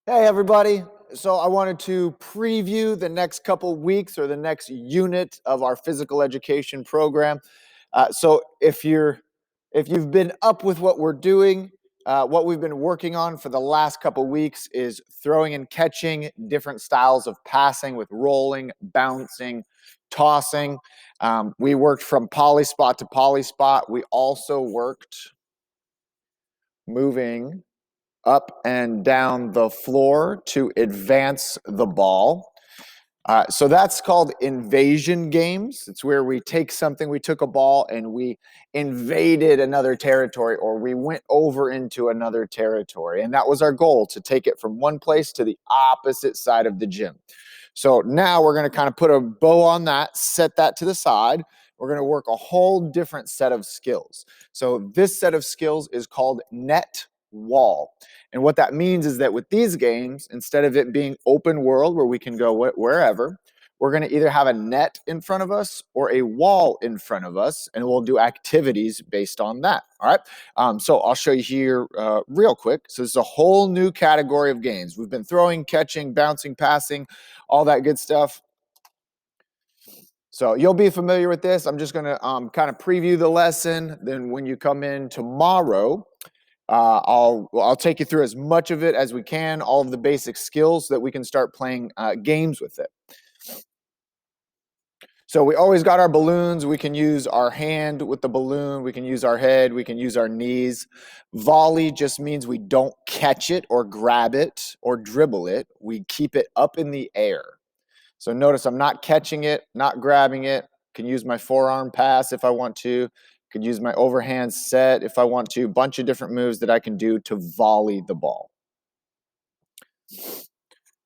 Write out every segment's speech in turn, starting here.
Hey, everybody. So I wanted to preview the next couple weeks or the next unit of our physical education program. So if you've been up with what we're doing, what we've been working on for the last couple weeks is throwing and catching, different styles of passing with rolling, bouncing, tossing. We worked from poly spot to poly spot. We also worked moving up and down the floor to advance the ball. So that's called invasion games. It's where we take something, we took a ball and we invaded another territory, or we went over into another territory. And that was our goal, to take it from one place to the opposite side of the gym. So now we're going to kind of put a bow on that, set that to the side. We're going to work a whole different set of skills. So this set of skills is called net wall. And what that means is that with these games, instead of it being open world where we can go wherever, we're going to either have a net in front of us or a wall in front of us, and we'll do activities based on that. All right. So I'll show you here real quick. So this is a whole new category of games. We've been throwing, catching, bouncing, passing, all that good stuff. So you'll be familiar with this. I'm just going to kind of preview the lesson. Then when you come in tomorrow, I'll take you through as much of it as we can, all of the basic skills, so that we can start playing games with it. So we always got our balloons. We can use our hand with the balloon. We can use our head. We can use our knees. Volley just means we don't catch it or grab it or dribble it. We keep it up in the air. So notice I'm not catching it, not grabbing it. Can use my forearm pass if I want to. Could use my overhand set if I want to. Bunch of different moves that I can do to volley the ball.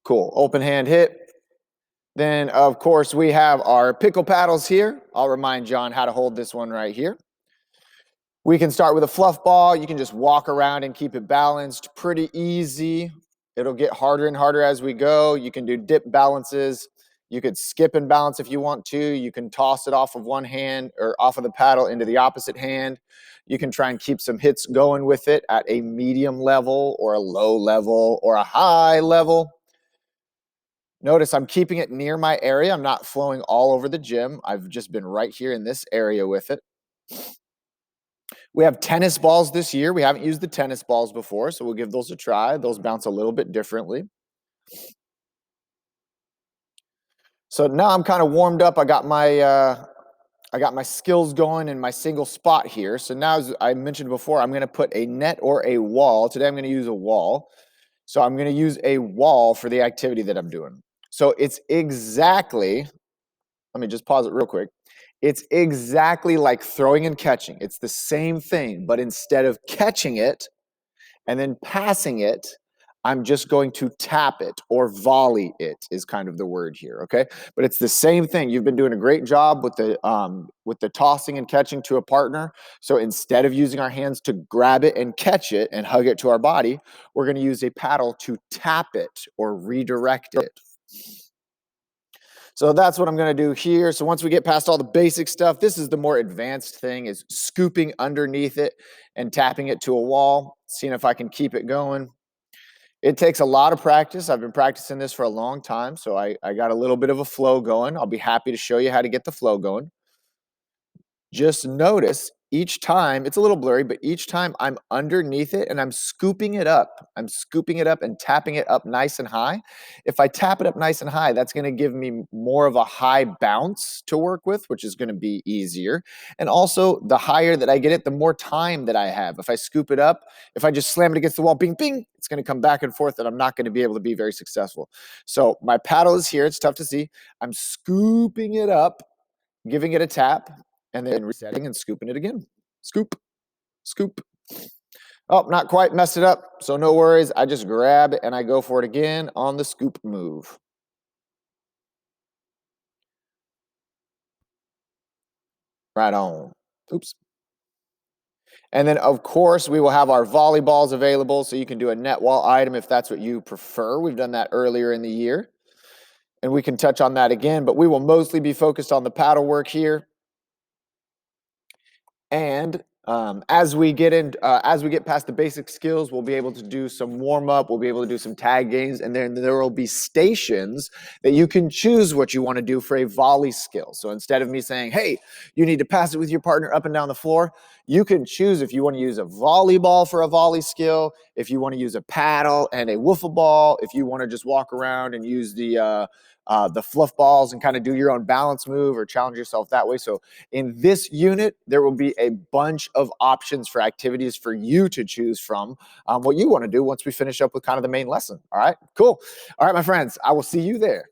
Cool. Open hand hit. Then, of course, we have our pickle paddles here. I'll remind John how to hold this one right here. We can start with a fluff ball. You can just walk around and keep it balanced. Pretty easy. It'll get harder and harder as we go. You can do dip balances. You could skip and balance if you want to. You can toss it off of one hand or off of the paddle into the opposite hand. You can try and keep some hits going with it at a medium level or a low level or a high level. Notice I'm keeping it near my area. I'm not flowing all over the gym. I've just been right here in this area with it. We have tennis balls this year. We haven't used the tennis balls before, so we'll give those a try. Those bounce a little bit differently. So now I'm kind of warmed up. I got my skills going in my single spot here. So now, as I mentioned before, I'm going to put a net or a wall. Today I'm going to use a wall. So I'm going to use a wall for the activity that I'm doing. So it's exactly, let me just pause it real quick. It's exactly like throwing and catching. It's the same thing, but instead of catching it and then passing it, I'm just going to tap it, or volley it is kind of the word here, okay? But it's the same thing. You've been doing a great job with the tossing and catching to a partner. So instead of using our hands to grab it and catch it and hug it to our body, we're going to use a paddle to tap it or redirect it. So that's what I'm going to do here. So once we get past all the basic stuff, this is the more advanced thing, is scooping underneath it and tapping it to a wall, seeing if I can keep it going. It takes a lot of practice. I've been practicing this for a long time, so I got a little bit of a flow going. I'll be happy to show you how to get the flow going. Just notice each time, it's a little blurry, but each time I'm underneath it and I'm scooping it up. I'm scooping it up and tapping it up nice and high. If I tap it up nice and high, that's going to give me more of a high bounce to work with, which is going to be easier. And also, the higher that I get it, the more time that I have. If I scoop it up, if I just slam it against the wall, bing, bing, it's going to come back and forth, and I'm not going to be able to be very successful. So my paddle is here. It's tough to see. I'm scooping it up, giving it a tap, and then resetting and scooping it again. Scoop, scoop. Oh, not quite, messed it up. So no worries. I just grab it and I go for it again on the scoop move. Right on. Oops. And then, of course, we will have our volleyballs available, so you can do a net wall item if that's what you prefer. We've done that earlier in the year, and we can touch on that again, but we will mostly be focused on the paddle work here. And As we get past the basic skills, we'll be able to do some warm up. We'll be able to do some tag games, and then there will be stations that you can choose what you want to do for a volley skill. So instead of me saying, "Hey, you need to pass it with your partner up and down the floor," you can choose if you want to use a volleyball for a volley skill, if you want to use a paddle and a wiffle ball, if you want to just walk around and use the fluff balls and kind of do your own balance move or challenge yourself that way. So in this unit, there will be a bunch of options for activities for you to choose from what you want to do once we finish up with kind of the main lesson. All right, cool. All right, my friends, I will see you there.